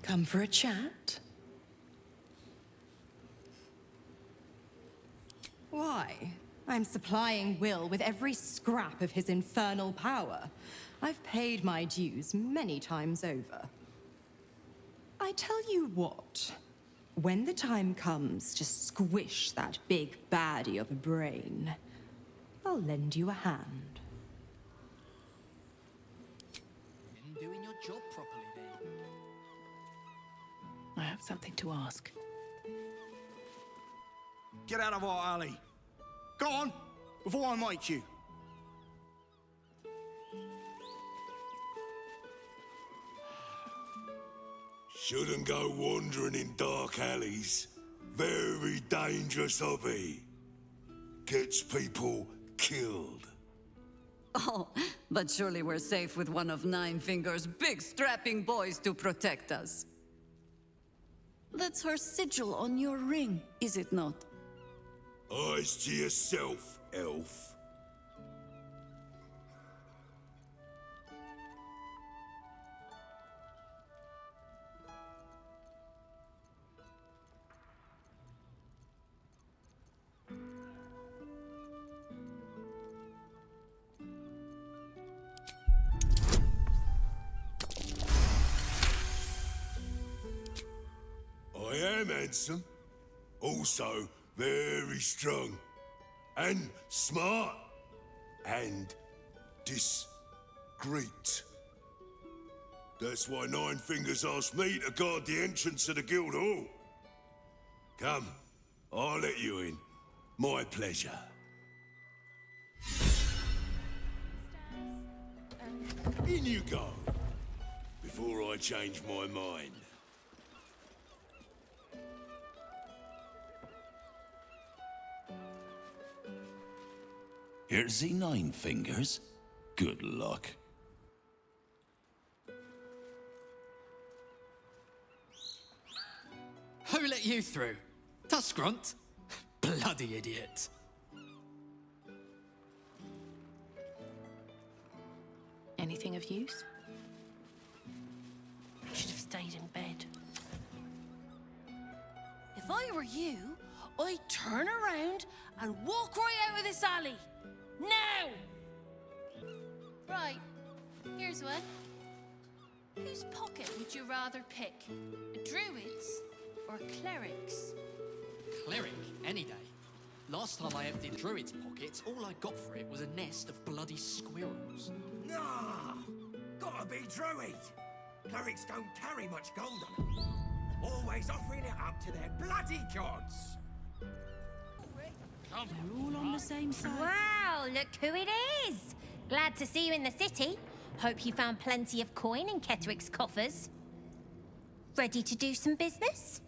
Come for a chat? Why? I'm supplying Will with every scrap of his infernal power. I've paid my dues many times over. I tell you what, when the time comes to squish that big baddie of a brain, I'll lend you a hand. Been doing your job properly then. I have something to ask. Get out of our alley. Go on, before I make you. Shouldn't go wandering in dark alleys. Very dangerous hobby. Gets people killed. Oh, but surely we're safe with one of Nine Fingers' big strapping boys to protect us. That's her sigil on your ring, is it not? Eyes to yourself, elf. I am handsome. Also very strong. And smart. And discreet. That's why Nine Fingers asked me to guard the entrance to the guild hall. Come, I'll let you in. My pleasure. In you go. Before I change my mind. Here's the Nine Fingers. Good luck. Who let you through? Tuskrunt? Bloody idiot. Anything of use? I should have stayed in bed. If I were you, I'd turn around and walk right out of this alley. Now! Right, here's one. Whose pocket would you rather pick? A druid's or a cleric's? Cleric, any day. Last time I emptied Druid's pockets, all I got for it was a nest of bloody squirrels. Nah, gotta be Druid. Clerics don't carry much gold on them. Always offering it up to their bloody gods. They're all on the same side. Wow, look who it is! Glad to see you in the city. Hope you found plenty of coin in Ketterick's coffers. Ready to do some business?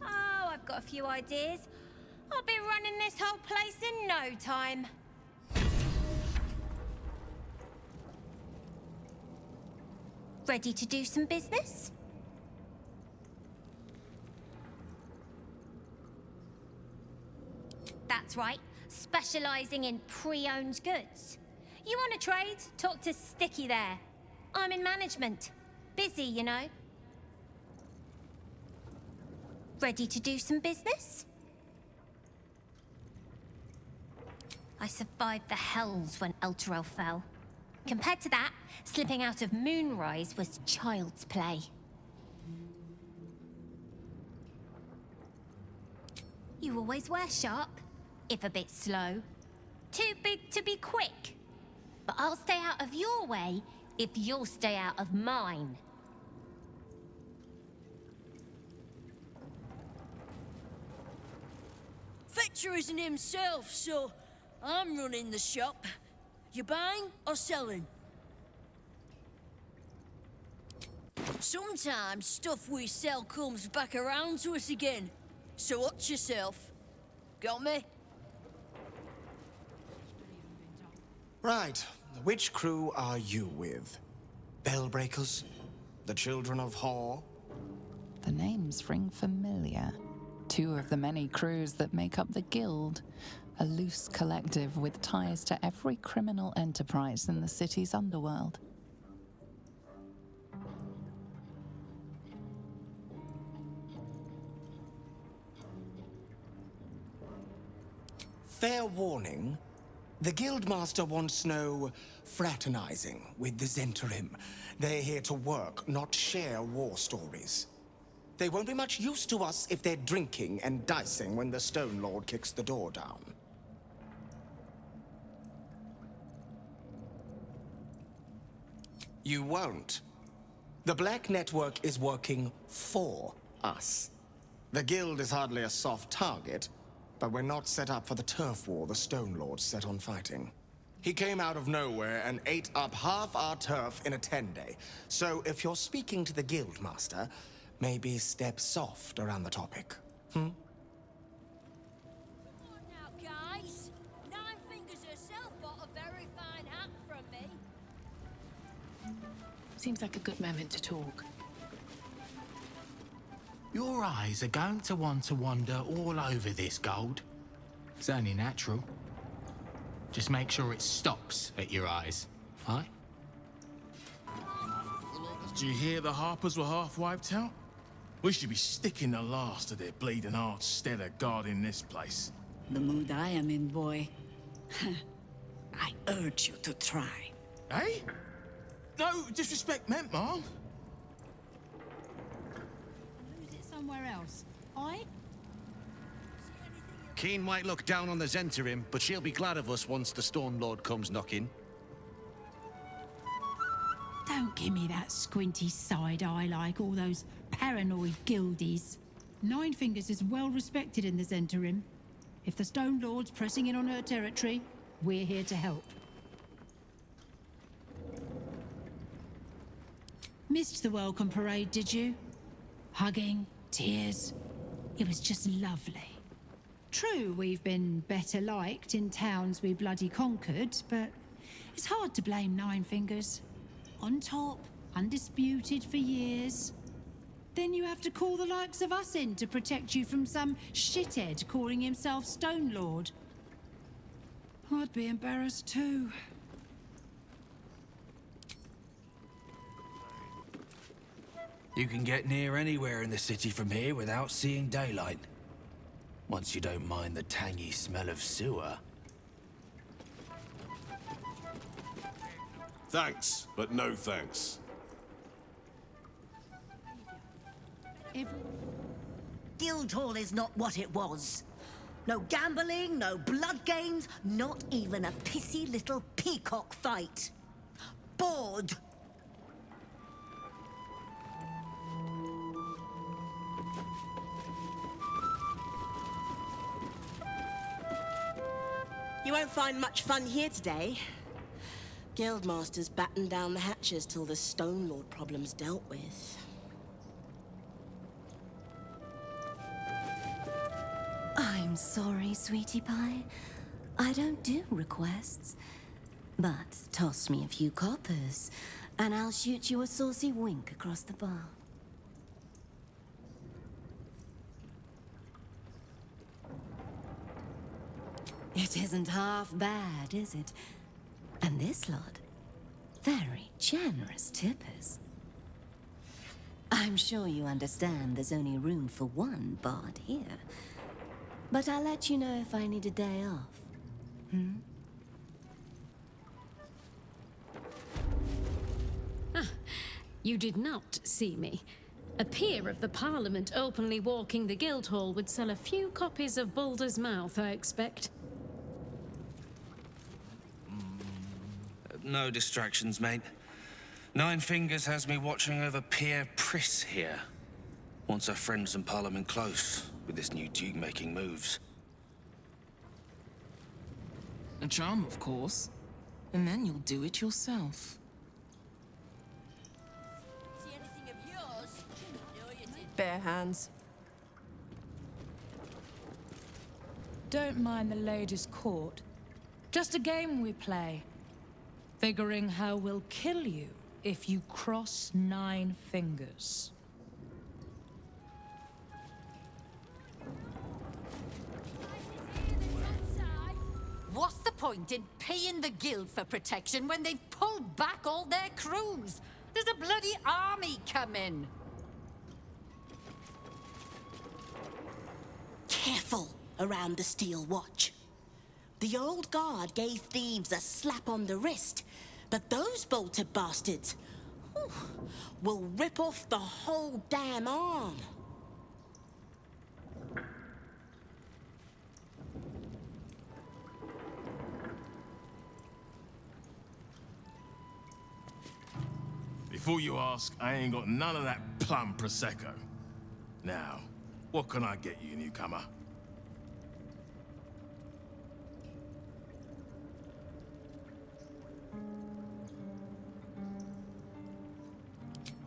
Oh, I've got a few ideas. I'll be running this whole place in no time. Ready to do some business? That's right, specialising in pre-owned goods. You want to trade? Talk to Sticky there. I'm in management. Busy, you know. Ready to do some business? I survived the hells when Elturel fell. Compared to that, slipping out of Moonrise was child's play. You always were sharp, if a bit slow. Too big to be quick. But I'll stay out of your way if you'll stay out of mine. Fetcher isn't himself, so I'm running the shop. You buying or selling? Sometimes stuff we sell comes back around to us again. So watch yourself. Got me? Right, which crew are you with? Bellbreakers? The Children of Hor? The names ring familiar. Two of the many crews that make up the guild. a loose collective with ties to every criminal enterprise in the city's underworld. Fair warning, the Guildmaster wants no fraternizing with the Zentarim. They're here to work, not share war stories. They won't be much use to us if they're drinking and dicing when the Stone Lord kicks the door down. You won't. The Black Network is working for us. The Guild is hardly a soft target, but we're not set up for the turf war the Stone Lord set on fighting. He came out of nowhere and ate up half our turf in a 10-day. So if you're speaking to the Guildmaster, maybe step soft around the topic. Come on now, guys. Nine Fingers herself bought a very fine hat from me. Seems like a good moment to talk. Your eyes are going to want to wander all over this gold. It's only natural. Just make sure it stops at your eyes, right? Did you hear the Harpers were half wiped out? We should be sticking the last of their bleeding hearts stellar guarding this place. The mood I am in, boy. I urge you to try. Eh? No disrespect meant, Mom. Lose it somewhere else. I? Keen might look down on the Zentarim, but she'll be glad of us once the Storm Lord comes knocking. Don't give me that squinty side eye like all those paranoid guildies. Nine Fingers is well respected in the Zentarim. If the Stone Lord's pressing in on her territory, we're here to help. Missed the welcome parade, did you? Hugging, tears. It was just lovely. True, we've been better liked in towns we bloody conquered, but it's hard to blame Nine Fingers. On top, undisputed for years. Then you have to call the likes of us in to protect you from some shithead calling himself Stone Lord. I'd be embarrassed too. You can get near anywhere in the city from here without seeing daylight. Once you don't mind the tangy smell of sewer. Thanks, but no thanks. Guildhall is not what it was. No gambling, no blood games, not even a pissy little peacock fight. Bored. You won't find much fun here today. Guildmaster's battened down the hatches till the Stone Lord problem's dealt with. I'm sorry, sweetie pie. I don't do requests. But toss me a few coppers, and I'll shoot you a saucy wink across the bar. It isn't half bad, is it? And this lot, very generous tippers. I'm sure you understand there's only room for one bard here. But I'll let you know if I need a day off. You did not see me. A peer of the Parliament openly walking the Guildhall would sell a few copies of Baldur's Mouth, I expect. No distractions, mate. Nine Fingers has me watching over Pierre Priss here. Wants her friends in Parliament close with this new Duke making moves. A charm, of course. And then you'll do it yourself. See anything of yours? No, you didn't. Bare hands. Don't mind the ladies' court. Just a game we play. Figuring how we'll kill you if you cross Nine Fingers. point in paying the guild for protection when they've pulled back all their crews? There's a bloody army coming. Careful around the Steel Watch. The old guard gave thieves a slap on the wrist, but those bolted bastards will rip off the whole damn arm. Before you ask, I ain't got none of that plum Prosecco. Now, what can I get you, newcomer?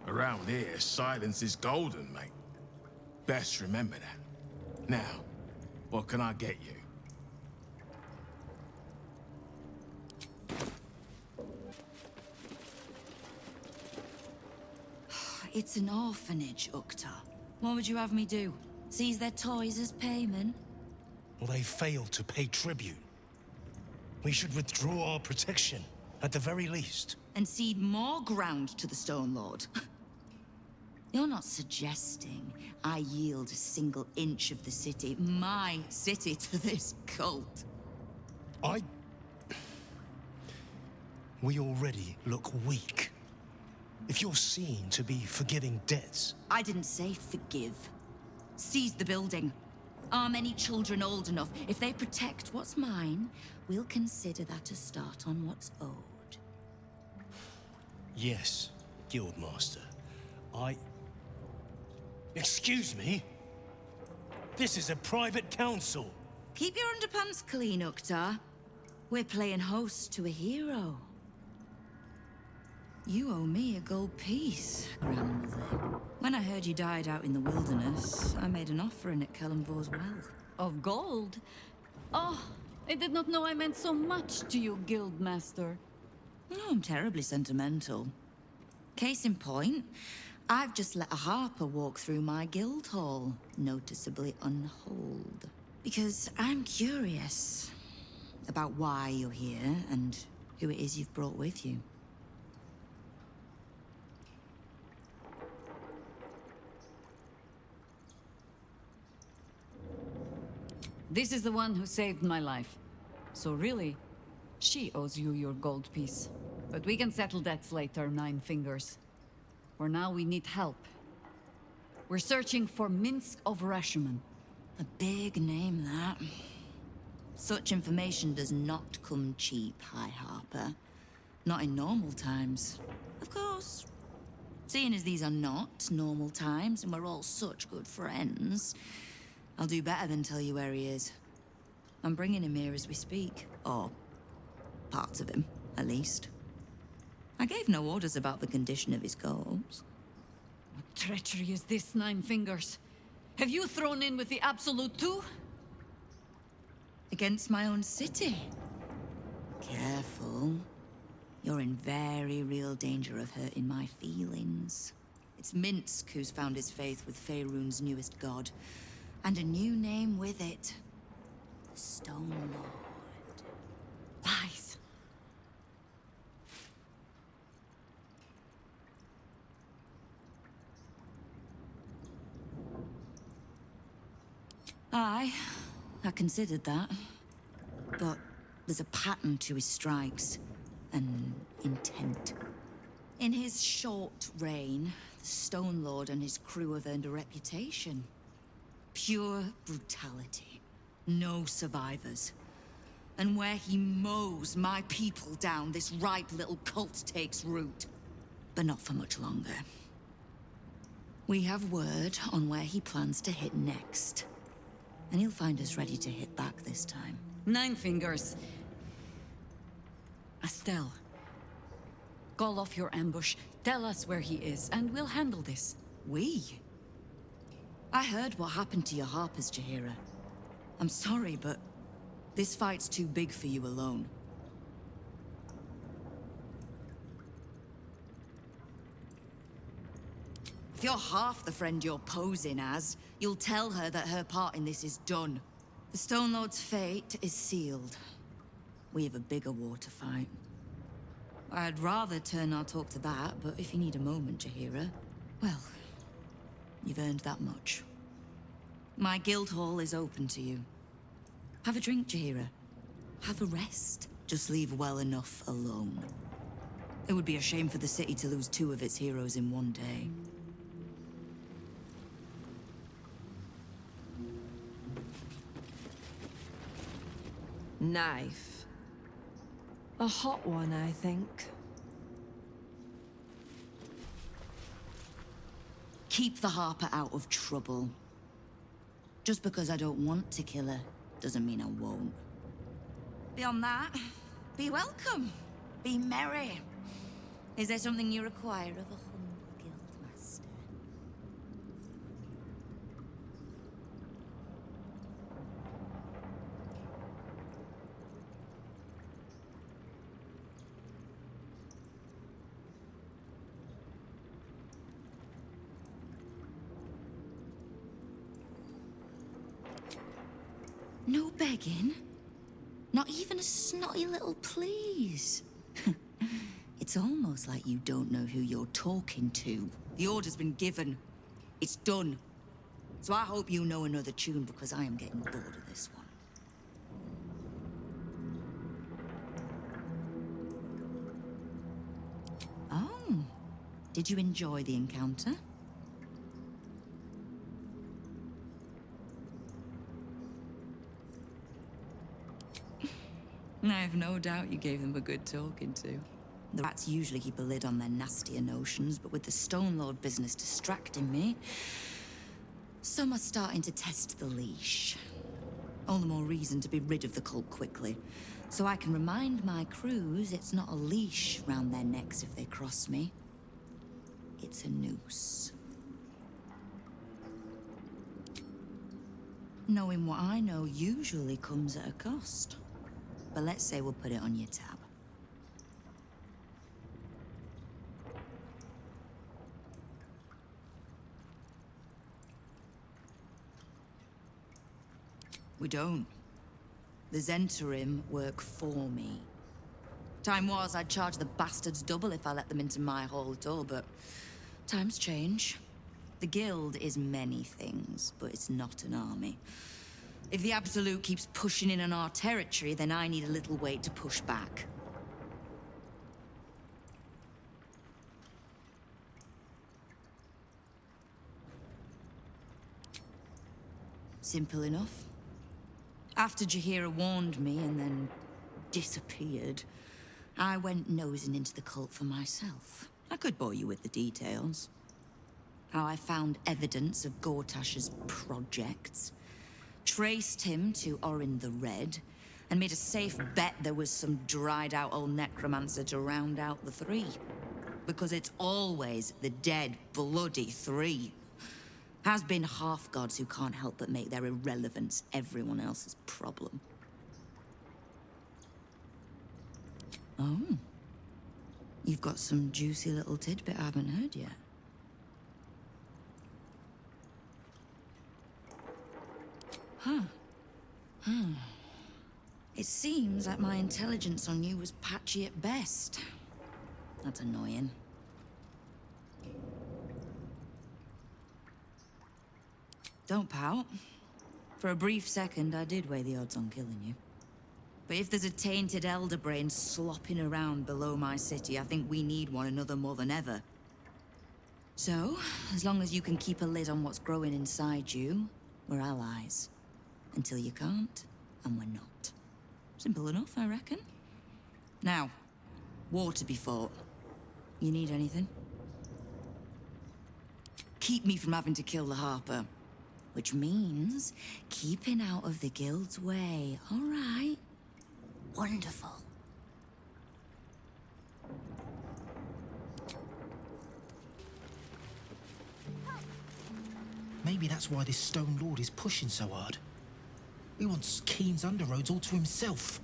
Around here, silence is golden, mate. Best remember that. Now, what can I get you? It's an orphanage, Ukta. What would you have me do? Seize their toys as payment? Well, they failed to pay tribute. We should withdraw our protection, at the very least. And cede more ground to the Stone Lord? You're not suggesting I yield a single inch of the city, my city, to this cult? We already look weak. If you're seen to be forgiving debts... I didn't say forgive. Seize the building. Arm any children old enough. If they protect what's mine, we'll consider that a start on what's owed. Yes, Guildmaster. Excuse me? This is a private council. Keep your underpants clean, Ukta. We're playing host to a hero. You owe me a gold piece, grandmother. When I heard you died out in the wilderness, I made an offering at Kellenvor's well. Of gold? Oh, I did not know I meant so much to you, Guildmaster. Oh, I'm terribly sentimental. Case in point, I've just let a harper walk through my guild hall, noticeably unholed. Because I'm curious about why you're here and who it is you've brought with you. This is the one who saved my life. So really, she owes you your gold piece. But we can settle debts later, Nine Fingers. For now, we need help. We're searching for Minsk of Rashomon. A big name, that. Such information does not come cheap, High Harper. Not in normal times. Of course. Seeing as these are not normal times and we're all such good friends, I'll do better than tell you where he is. I'm bringing him here as we speak. Or parts of him, at least. I gave no orders about the condition of his corpse. What treachery is this, Nine Fingers? Have you thrown in with the Absolute too? Against my own city. Careful. You're in very real danger of hurting my feelings. It's Minsk who's found his faith with Faerun's newest god. And a new name with it. The Stone Lord. Lies. I considered that. But there's a pattern to his strikes. An intent. In his short reign, the Stone Lord and his crew have earned a reputation. Pure brutality. No survivors. And where he mows my people down, this ripe little cult takes root. But not for much longer. We have word on where he plans to hit next. And he'll find us ready to hit back this time. Nine Fingers. Estelle. Call off your ambush, tell us where he is, and we'll handle this. We? I heard what happened to your harpers, Jaheira. I'm sorry, but this fight's too big for you alone. If you're half the friend you're posing as, you'll tell her that her part in this is done. The Stone Lord's fate is sealed. We have a bigger war to fight. I'd rather turn our talk to that, but if you need a moment, Jahira, well, you've earned that much. My guild hall is open to you. Have a drink, Jahira. Have a rest. Just leave well enough alone. It would be a shame for the city to lose 2 of its heroes in one day. Knife. A hot one, I think. Keep the Harper out of trouble. Just because I don't want to kill her, doesn't mean I won't. Beyond that, be welcome. Be merry. Is there something you require of a humble guildmaster? No begging? Not even a snotty little please? It's almost like you don't know who you're talking to. The order's been given. It's done. So I hope you know another tune, because I am getting bored of this one. Oh, did you enjoy the encounter? I have no doubt you gave them a good talking to. The rats usually keep a lid on their nastier notions, but with the Stone Lord business distracting me, some are starting to test the leash. All the more reason to be rid of the cult quickly, so I can remind my crews it's not a leash round their necks if they cross me. It's a noose. Knowing what I know usually comes at a cost. But let's say we'll put it on your tab. We don't. The Zentarim work for me. Time was I'd charge the bastards double if I let them into my hall at all, but times change. The Guild is many things, but it's not an army. If the Absolute keeps pushing in on our territory, then I need a little weight to push back. Simple enough. After Jahira warned me and then disappeared, I went nosing into the cult for myself. I could bore you with the details. How I found evidence of Gortash's projects, traced him to Orin the Red, and made a safe bet there was some dried-out old necromancer to round out the 3. Because it's always the dead, bloody 3. Has been half-gods who can't help but make their irrelevance everyone else's problem. Oh. You've got some juicy little tidbit I haven't heard yet. Huh. It seems like my intelligence on you was patchy at best. That's annoying. Don't pout. For a brief second, I did weigh the odds on killing you. But if there's a tainted elder brain slopping around below my city, I think we need one another more than ever. So, as long as you can keep a lid on what's growing inside you, we're allies. Until you can't, and we're not. Simple enough, I reckon. Now, war to be fought. You need anything? Keep me from having to kill the Harper. Which means keeping out of the Guild's way, all right? Wonderful. Maybe that's why this Stone Lord is pushing so hard. He wants Keen's underroads all to himself.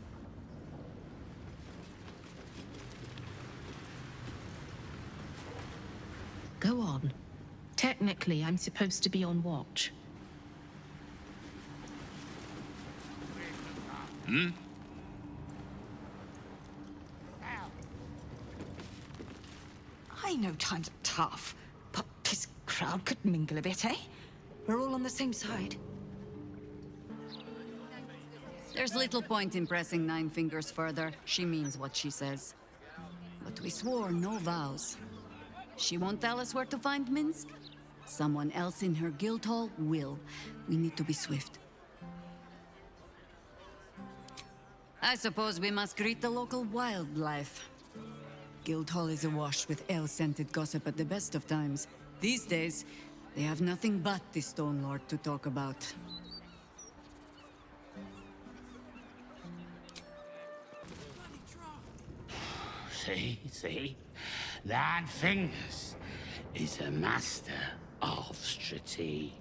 Go on. Technically, I'm supposed to be on watch. I know times are tough, but this crowd could mingle a bit, eh? We're all on the same side. There's little point in pressing Nine Fingers further. She means what she says. But we swore no vows. She won't tell us where to find Minsk. Someone else in her guild hall will. We need to be swift. I suppose we must greet the local wildlife. Guildhall is awash with ale-scented gossip at the best of times. These days, they have nothing but the Stone Lord to talk about. See? Nine Fingers is a master of strategic.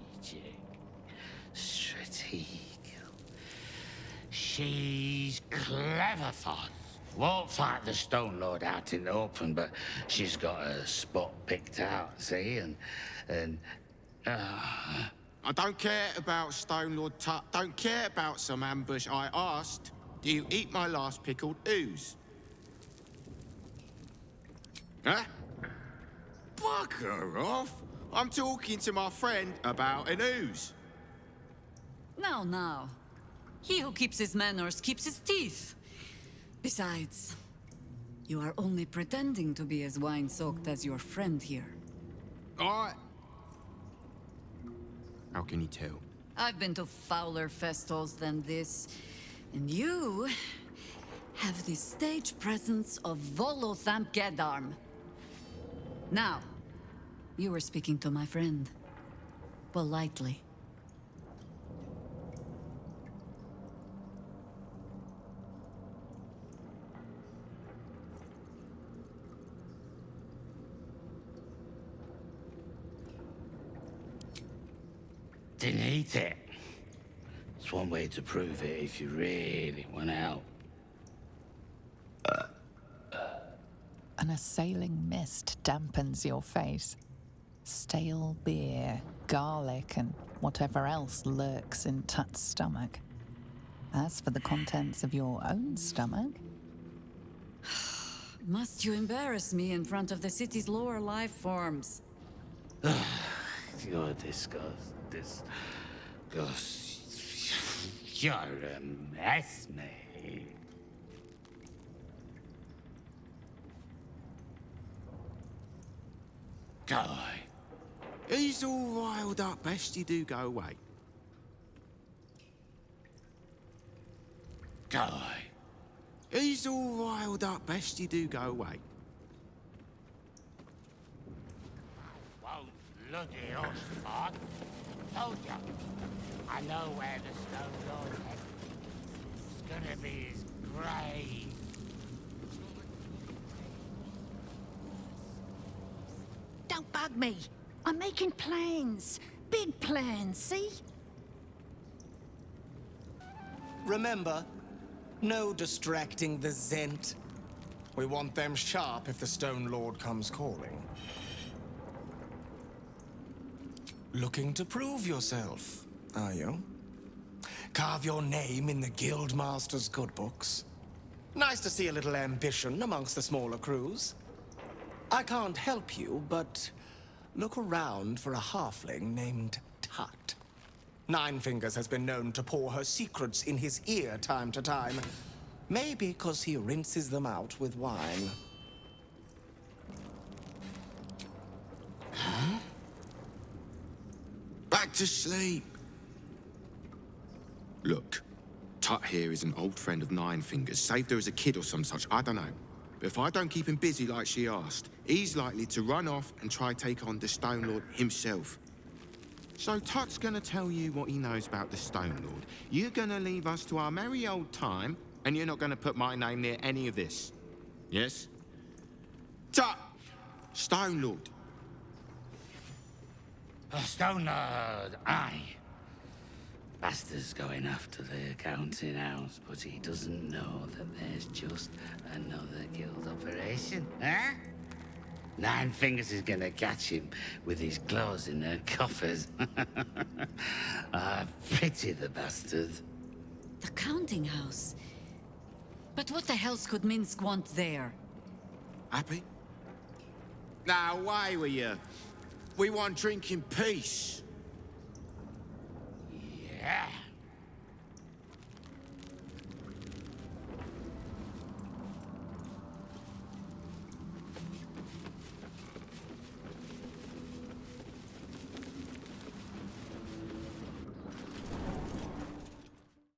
She's clever fun. Won't fight the Stone Lord out in the open, but she's got a spot picked out, see? I don't care about Stone Lord Tut. Don't care about some ambush. I asked, do you eat my last pickled ooze? Huh? Bugger off! I'm talking to my friend about an ooze. Now. He who keeps his manners keeps his teeth. Besides, you are only pretending to be as wine-soaked as your friend here. How can you tell? I've been to fouler festivals than this, and you have the stage presence of Volothamp Gedarm. Now, you were speaking to my friend. Politely. Didn't eat it. It's one way to prove it if you really want out. An assailing mist dampens your face. Stale beer, garlic, and whatever else lurks in Tut's stomach. As for the contents of your own stomach... Must you embarrass me in front of the city's lower life forms? You're disgusting. You're a mess, mate. Die. He's all riled up. Best you do go away. Die. He's all riled up. Best you do go away. Won't bloody us, Fod. Told you. I know where the Stone Lord headed. It's gonna be his grave. Don't bug me. I'm making plans. Big plans, see? Remember, no distracting the Zent. We want them sharp if the Stone Lord comes calling. Looking to prove yourself, are you? Carve your name in the Guildmaster's good books. Nice to see a little ambition amongst the smaller crews. I can't help you, but look around for a halfling named Tut. Nine Fingers has been known to pour her secrets in his ear time to time. Maybe because he rinses them out with wine. Huh? Back to sleep. Look, Tut here is an old friend of Nine Fingers. Saved her as a kid or some such, I don't know. But if I don't keep him busy like she asked, he's likely to run off and try take on the Stone Lord himself. So Tut's gonna tell you what he knows about the Stone Lord. You're gonna leave us to our merry old time, and you're not gonna put my name near any of this. Yes? Tut! Stone Lord. Stone Lord, aye. Bastard's going after the accounting house, but he doesn't know that there's just another guild operation, huh? Nine Fingers is gonna catch him with his claws in her coffers. I pity the bastard. The counting house? But what the hell could Minsk want there? Happy? Now, away with you. We want drink in peace.